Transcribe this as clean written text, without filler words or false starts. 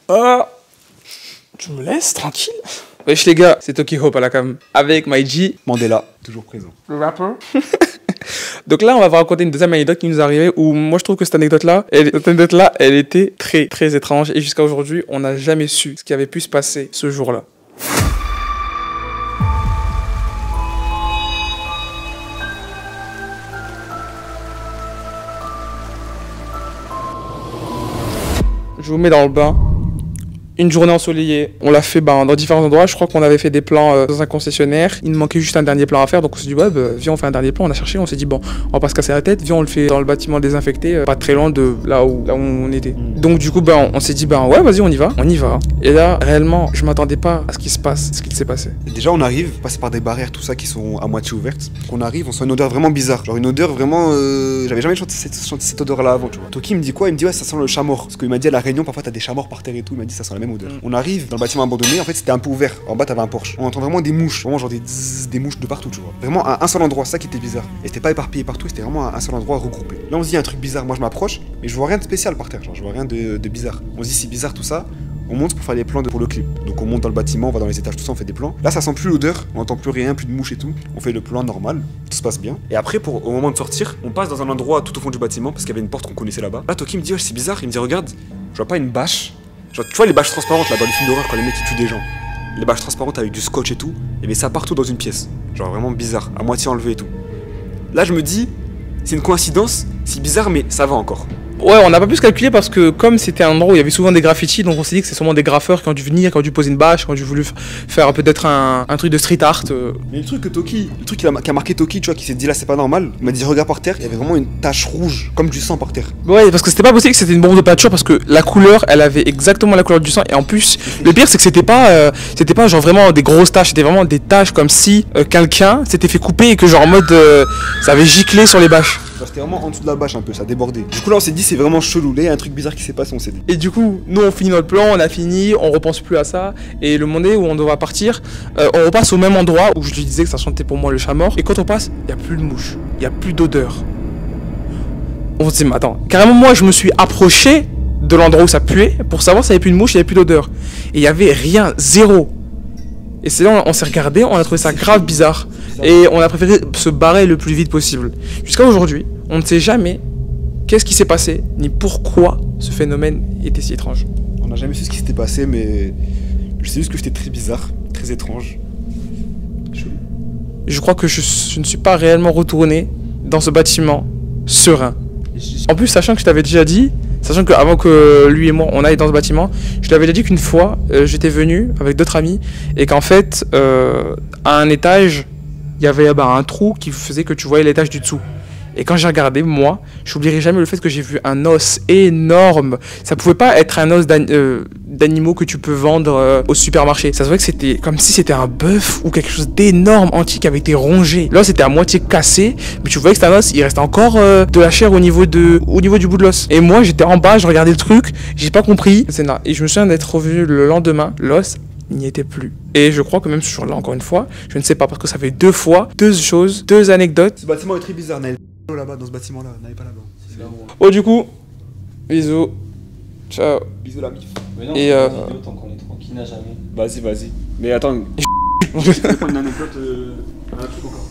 Ah, tu me laisses tranquille? Wesh les gars, c'est Toki Hope à la cam. Avec MyG. Mandela, toujours présent. Le rappeur. Donc là, on va vous raconter une deuxième anecdote qui nous est arrivée où moi je trouve que cette anecdote-là, elle était très très étrange et jusqu'à aujourd'hui, on n'a jamais su ce qui avait pu se passer ce jour-là. Je vous mets dans le bain. Une journée ensoleillée, on l'a fait dans différents endroits. Je crois qu'on avait fait des plans dans un concessionnaire. Il nous manquait juste un dernier plan à faire, donc on s'est dit ouais, viens on fait un dernier plan. On a cherché, on s'est dit bon, on va pas se casser la tête, viens on le fait dans le bâtiment désinfecté, pas très loin de là où on était. Donc du coup on s'est dit ouais vas-y on y va. Et là réellement je m'attendais pas à ce qui se passe, ce qui s'est passé. Déjà on arrive, passer par des barrières tout ça qui sont à moitié ouvertes. On arrive, on sent une odeur vraiment bizarre, genre une odeur vraiment, j'avais jamais senti cette odeur là avant tu vois. Toki me dit quoi? Il me dit ouais ça sent le chat mort, parce qu'il m'a dit à la Réunion parfois t'as des chats morts par terre et tout. Il m'a dit ça sent la même odeur. On arrive dans le bâtiment abandonné, en fait c'était un peu ouvert. En bas t'avais un Porsche. On entend vraiment des mouches, vraiment genre des mouches de partout tu vois. Vraiment à un seul endroit, ça qui était bizarre. Et c'était pas éparpillé partout, c'était vraiment à un seul endroit regroupé. Là on se dit un truc bizarre, moi je m'approche, mais je vois rien de spécial par terre, genre je vois rien de bizarre. On se dit c'est bizarre tout ça. On monte pour faire les plans pour le clip. Donc on monte dans le bâtiment, on va dans les étages, tout ça, on fait des plans. Là ça sent plus l'odeur, on entend plus rien, plus de mouches et tout. On fait le plan normal, tout se passe bien. Et après au moment de sortir, on passe dans un endroit tout au fond du bâtiment parce qu'il y avait une porte qu'on connaissait là-bas. Là Toki me dit ouais c'est bizarre, il me dit regarde, je vois pas une bâche. Genre tu vois les bâches transparentes là dans les films d'horreur quand les mecs ils tuent des gens. Les bâches transparentes avec du scotch et tout, il y avait ça partout dans une pièce. Genre vraiment bizarre, à moitié enlevé et tout. Là je me dis, c'est une coïncidence, c'est bizarre mais ça va encore. Ouais, on n'a pas pu se calculer parce que comme c'était un endroit où il y avait souvent des graffitis, donc on s'est dit que c'est sûrement des graffeurs qui ont dû venir, qui ont dû poser une bâche, qui ont dû voulu faire peut-être un truc de street art. Mais le truc qui a marqué Toki, tu vois, qui s'est dit là c'est pas normal, il m'a dit regarde par terre, il y avait vraiment une tache rouge, comme du sang par terre. Ouais, parce que c'était pas possible que c'était une bombe de peinture parce que la couleur, elle avait exactement la couleur du sang et en plus, le pire c'est que c'était pas genre vraiment des grosses taches, c'était vraiment des taches comme si quelqu'un s'était fait couper et que genre en mode ça avait giclé sur les bâches. C'était vraiment en dessous de la bâche un peu, ça débordait. Du coup là on s'est dit c'est vraiment chelou, là il y a un truc bizarre qui s'est passé, on s'est dit. Et du coup, nous on finit notre plan, on a fini, on repense plus à ça. Et le moment où on devra partir, on repasse au même endroit où je lui disais que ça sentait pour moi le chat mort. Et quand on passe, il n'y a plus de mouches, il n'y a plus d'odeur. On se dit mais attends, carrément moi je me suis approché de l'endroit où ça puait pour savoir s'il n'y avait plus de mouches, il n'y avait plus d'odeur. Et il n'y avait rien, zéro. Et c'est là on s'est regardé, on a trouvé ça grave bizarre. Et on a préféré se barrer le plus vite possible. Jusqu'à aujourd'hui, on ne sait jamais qu'est-ce qui s'est passé, ni pourquoi ce phénomène était si étrange. On n'a jamais su ce qui s'était passé, mais je sais juste que c'était très bizarre, très étrange. Je crois que je ne suis pas réellement retourné dans ce bâtiment serein. En plus, sachant que je t'avais déjà dit, sachant qu'avant que lui et moi on aille dans ce bâtiment, je t'avais déjà dit qu'une fois j'étais venu avec d'autres amis et qu'en fait à un étage il y avait un trou qui faisait que tu voyais l'étage du dessous. Et quand j'ai regardé, moi, j'oublierai jamais le fait que j'ai vu un os énorme. Ça pouvait pas être un os d'animaux que tu peux vendre au supermarché. Ça se voit que c'était comme si c'était un bœuf ou quelque chose d'énorme, entier, qui avait été rongé. Là, c'était à moitié cassé, mais tu voyais que c'était un os, il reste encore de la chair au niveau du bout de l'os. Et moi, j'étais en bas, je regardais le truc, j'ai pas compris. Et je me souviens d'être revenu le lendemain, l'os n'y était plus. Et je crois que même ce jour-là, encore une fois, je ne sais pas, parce que ça fait deux anecdotes. Ce bâtiment est très bizarre, n'allez pas là-bas, dans ce bâtiment-là, n'allez pas là-bas. Oh, du coup, bisous, ciao. Bisous la mif. Mais non, Et tant qu'on est tranquille, n'a jamais. Vas-y. Mais attends, je vais prendre une anecdote, un truc encore.